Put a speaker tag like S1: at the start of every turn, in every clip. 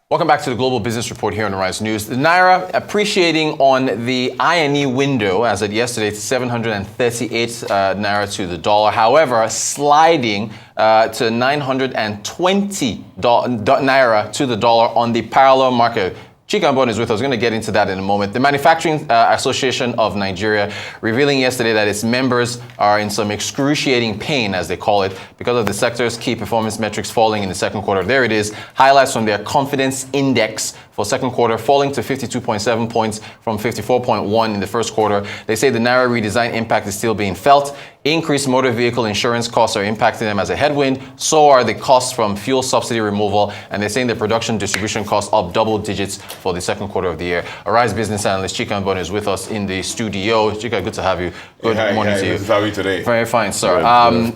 S1: Welcome back to the Global Business Report here on Rise News. The Naira appreciating on the I&E window as of yesterday to 738 Naira to the dollar. However, sliding to 920 Naira to the dollar on the parallel market. Chika Mbonu is with us. We're going to get into that in a moment. The Manufacturing Association of Nigeria revealing yesterday that its members are in some excruciating pain, as they call it, because of the sector's key performance metrics falling in the second quarter. There it is. Highlights from their confidence index for second quarter falling to 52.7 points from 54.1 in the first quarter. They say the Naira redesign impact is still being felt. Increased motor vehicle insurance costs are impacting them as a headwind. So are the costs from fuel subsidy removal. And they're saying the production distribution costs up double digits for the second quarter of the year. Arise Business Analyst Chika Mbonu is with us in the studio. Chika, good to have you. Good morning to you.
S2: How are you today?
S1: Very fine, sir.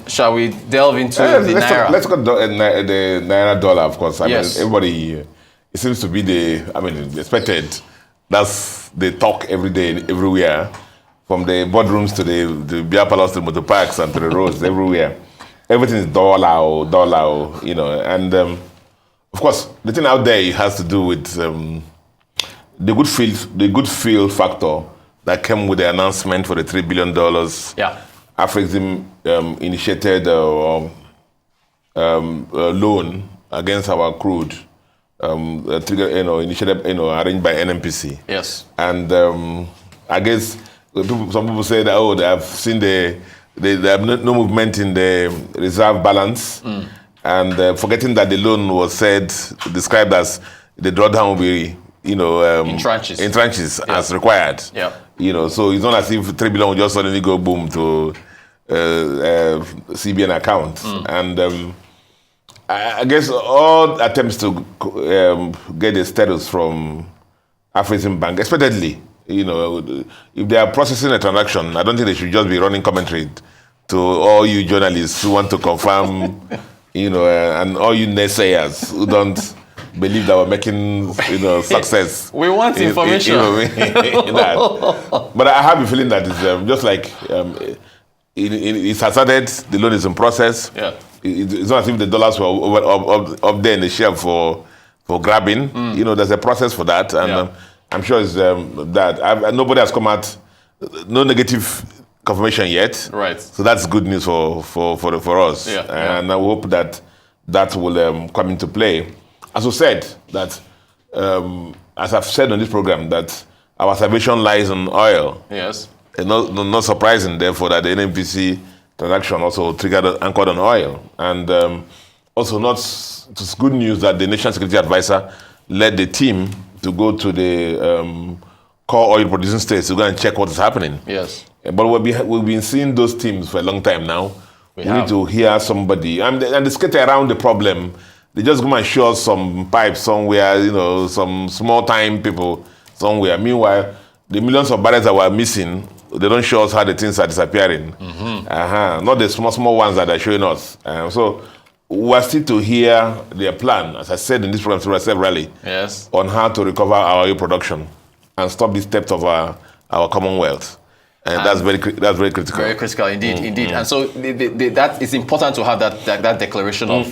S1: Shall we delve into the Naira?
S2: Let's go to the Naira dollar, of course. I mean, everybody, it seems to be expected. That's the talk every day, everywhere. From the boardrooms to the beer palace to the motor parks and to the roads, everywhere. Everything is dollar, and of course, the thing out there has to do with the good feel factor that came with the announcement for the $3 billion.
S1: Yeah.
S2: Afrexim initiated a loan against our crude, initiated, arranged by NMPC.
S1: Yes.
S2: And I guess some people say that they have seen they have no movement in the reserve balance, and forgetting that the loan was described as the drawdown will be in tranches as required.
S1: Yeah.
S2: So it's not as if $3 billion will just suddenly go boom to CBN account. And I guess all attempts to get a status from Afrexim Bank, expectedly. If they are processing a transaction, I don't think they should just be running commentary to all you journalists who want to confirm, and all you naysayers who don't believe that we're making, success.
S1: We want information.
S2: In that. But I have a feeling that it's just like it's hazarded, the loan is in process. Yeah. It's not as if the dollars were up there in the shelf for grabbing. There's a process for that. And I'm sure it's that. Nobody has come out, no negative confirmation yet.
S1: Right.
S2: So that's good news for us.
S1: Yeah.
S2: And I hope that will come into play. As I said, that as I've said on this program, that our salvation lies on oil.
S1: Yes.
S2: And not surprising, therefore, that the NMPC transaction also anchored on oil. And also it's good news that the National Security Advisor led the team to go to the core oil producing states to go and check what is happening.
S1: Yes.
S2: But we've been seeing those teams for a long time now. We need to hear somebody. And they skate around the problem. They just go and show us some pipes somewhere, some small time people somewhere. Meanwhile, the millions of barrels that we're missing, they don't show us how the things are disappearing. Not the small ones that are showing us. So we're still to hear their plan, as I said in this program severally, on how to recover our oil production and stop this theft of our commonwealth. And that's very critical. Very
S1: critical, indeed. And so that is important to have that declaration of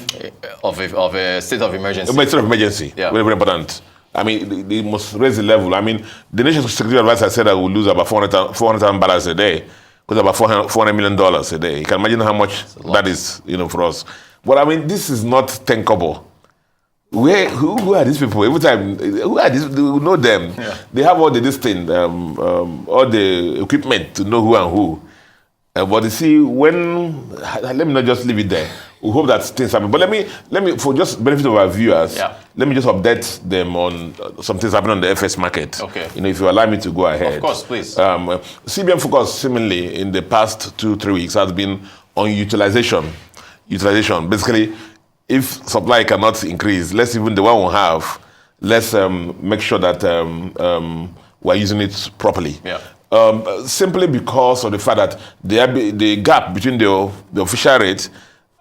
S1: a state of emergency.
S2: A state of emergency, very important. I mean, they must raise the level. I mean, the National Security Advisor said that we'll lose about 400,000 barrels a day, because about $400 million a day. You can imagine how much that is, for us. But I mean, this is not 10 kobo. Who are these people? Every time, who are these? We know them. Yeah. They have all all the equipment to know who and who. But you see, let me not just leave it there. We hope that things happen. But let me, for just benefit of our viewers, let me just update them on some things happening on the FS market.
S1: Okay.
S2: If you allow me to go ahead.
S1: Of course, please.
S2: CBN focus, seemingly in the past 2-3 weeks, has been on utilization. Basically, if supply cannot increase, let's even the one we have, let's make sure that we're using it properly.
S1: Yeah.
S2: Simply because of the fact that the gap between the official rate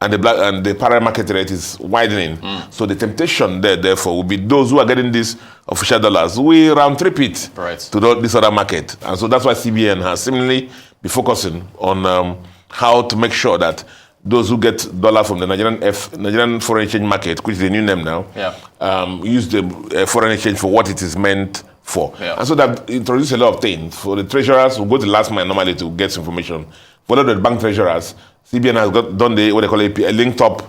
S2: and the parallel market rate is widening. So the temptation therefore, will be those who are getting these official dollars, we round trip it to this other market. And so that's why CBN has seemingly been focusing on how to make sure that those who get dollar from the Nigerian foreign exchange market, which is the new name now, use the foreign exchange for what it is meant for. And so that introduces a lot of things. For the treasurers who go to the last mile normally to get information, for the bank treasurers, CBN has done what they call a linked up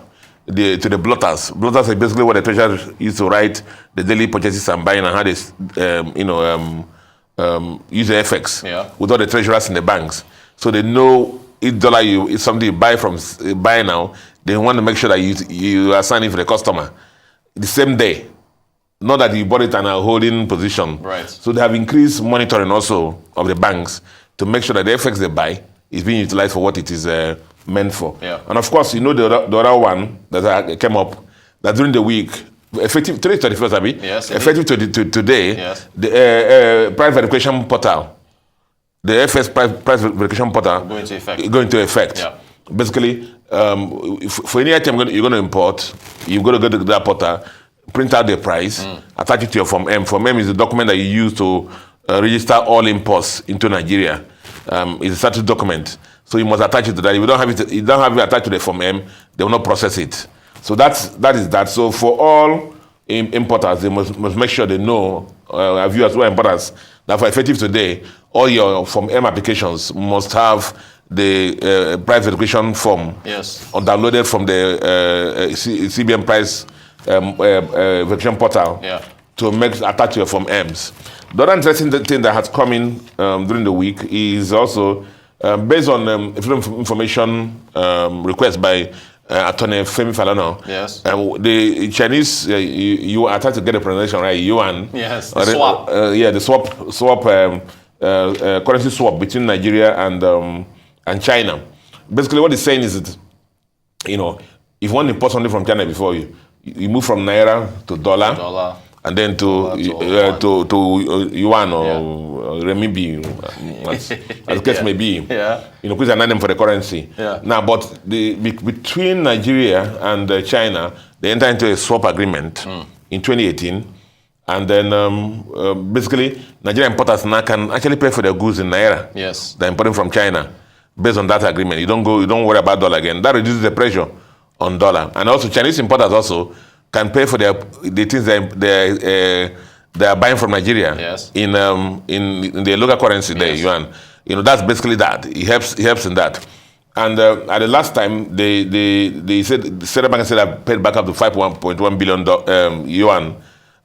S2: to the blotters. Blotters are basically what the treasurer used to write the daily purchases and buying and how they use the FX with all the treasurers in the banks. So they know each dollar is something you buy now, they want to make sure that you are signing for the customer the same day. Not that you bought it and are holding position.
S1: Right.
S2: So they have increased monitoring also of the banks to make sure that the FX they buy is being utilized for what it is meant for. And of course, the other one that came up, that during the week, effective today, 31st, Abi?
S1: Yes.
S2: Effective to today, the price verification portal, the FS price verification portal, going into effect. Basically, for any item you're going to import, you've got to go to that portal, print out the price, attach it to your Form M. Form M is the document that you use to register all imports into Nigeria. It's a status document, so you must attach it to that. If you don't have it attached to the Form M, they will not process it. So that is that. So for all importers, they must make sure they know, viewers who are importers, that for effective today, all your Form M applications must have the price verification form downloaded from the CBN price verification portal to attach to your Form M's. The other interesting thing that has come in during the week is also based on information request by Attorney Femi Falana. The Chinese, you are trying to get the pronunciation right, yuan.
S1: Yes, the swap.
S2: The swap currency swap between Nigeria and China. Basically, what it's saying is that, if you want to import something from China before you move from Naira to dollar. And then to yuan or renminbi, as the case may be. Which are not them for the currency. Now, but between Nigeria and China, they entered into a swap agreement in 2018, and then basically Nigerian importers now can actually pay for their goods in Naira. They're importing from China based on that agreement. You don't worry about dollar again. That reduces the pressure on dollar, and also Chinese importers also can pay for the things they are buying from Nigeria in the local currency, the yuan. That's basically that. It helps in that. And at the last time, they said the central bank said I paid back up to 5.1 billion yuan,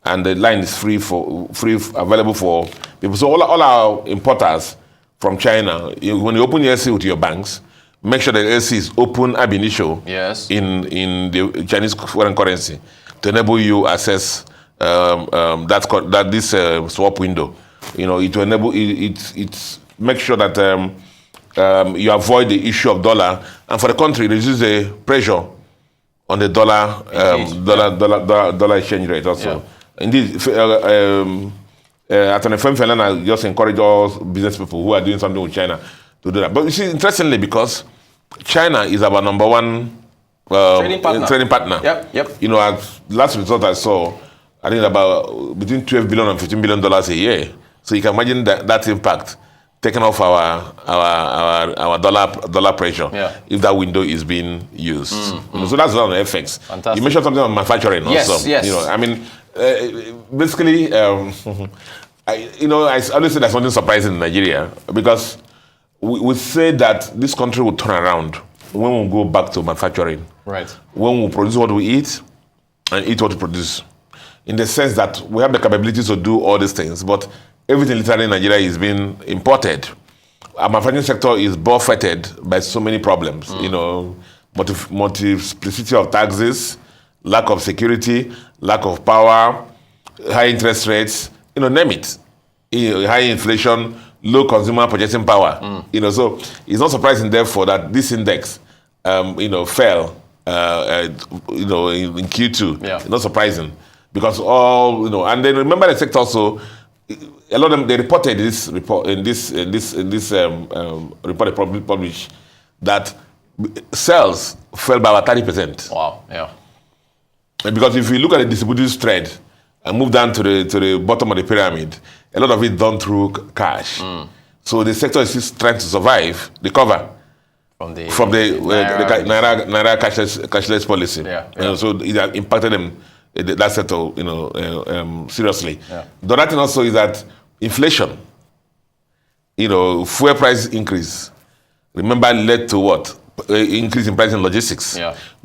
S2: and the line is free available for people. So all our importers from China, when you open your LC with your banks, make sure the LC is open ab initio in the Chinese foreign currency to enable you access this swap window. It will enable it make sure that you avoid the issue of dollar, and for the country, it reduces the pressure on the dollar exchange rate also. Indeed, Attorney Femi Falana just encourage all business people who are doing something with China to do that. But you see, interestingly, because China is our number one trading partner. At last result I saw, I think about between $12 billion and $15 billion a year. So you can imagine that impact taking off our dollar pressure if that window is being used. So that's on FX.
S1: Fantastic.
S2: You mentioned something on manufacturing also. Basically, I always say there's something surprising in Nigeria, because we say that this country will turn around when we go back to manufacturing. When we produce what we eat and eat what we produce. In the sense that we have the capabilities to do all these things, but everything literally in Nigeria is being imported. Our manufacturing sector is buffeted by so many problems. Multiplicity of taxes, lack of security, lack of power, high interest rates, name it. High inflation, low consumer purchasing power. So it's not surprising, therefore, that this index, fell, in Q2. It's not surprising, because and then remember the sector also. A lot of them, they reported this report in this report they published, that sales fell by about 30%.
S1: Wow. Yeah.
S2: Because if you look at the distributed trade and move down to the bottom of the pyramid, a lot of it done through cash. So the sector is just trying to survive, recover. from the Naira cashless policy. So it impacted them that sector, seriously. The other thing also is that inflation, fuel price increase, remember, led to what? Increase in price in logistics.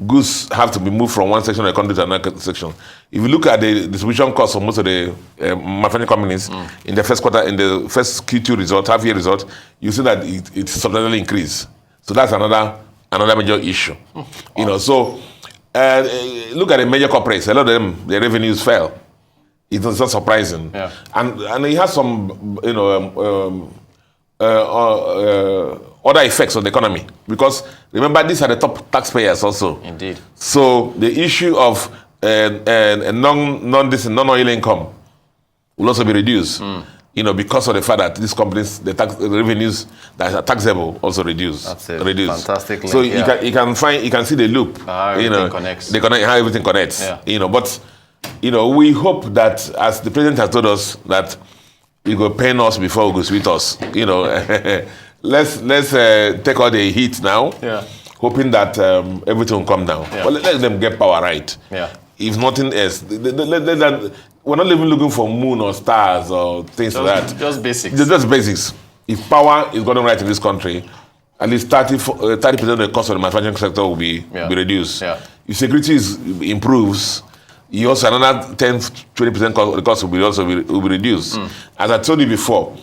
S2: Goods have to be moved from one section of the country to another section. If you look at the distribution costs of most of the manufacturing companies in the first quarter, in the first Q2 result, half-year result, you see that it substantially increased. So that's another major issue. So look at the major corporates. A lot of them, their revenues fell. It's not surprising. And it has some, other effects on the economy, because remember, these are the top taxpayers also.
S1: Indeed.
S2: So the issue of non-oil income will also be reduced. Because of the fact that these companies, the revenues that are taxable also reduce.
S1: That's it.
S2: Reduce.
S1: Fantastic link.
S2: So you can see the loop.
S1: How everything connects.
S2: How everything connects. But we hope that, as the president has told us, that he will pain us before he will sweet us. Let's take all the heat now. Hoping that everything will come down. But let them get power right. If nothing else, we're not even looking for moon or stars or things like that.
S1: Just basics.
S2: Just basics. If power is gotten right in this country, at least 30% of the cost of the manufacturing sector will be reduced. If security improves, you also another 10-20% the cost will be reduced. As I told you before,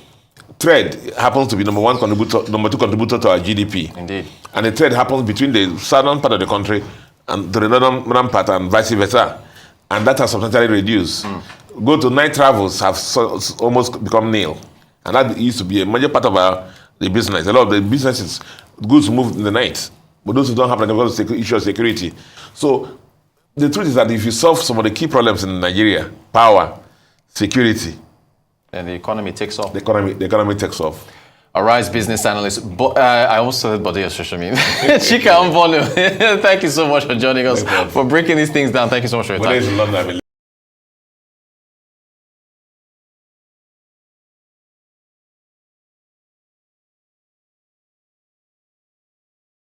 S2: trade happens to be number two contributor to our GDP.
S1: Indeed.
S2: And the trade happens between the southern part of the country and to the northern part, and vice versa. And that has substantially reduced. Go to night travels have almost become nil. And that used to be a major part of the business. A lot of the businesses, goods move in the night. But those who don't have because of the issue of security. So the truth is that if you solve some of the key problems in Nigeria, power, security,
S1: and the economy takes off.
S2: The economy takes off.
S1: Arise Business Analyst. I also heard Bode Social Chika Mbonu. Thank you so much for joining us, for breaking these things down. Thank you so much for your time.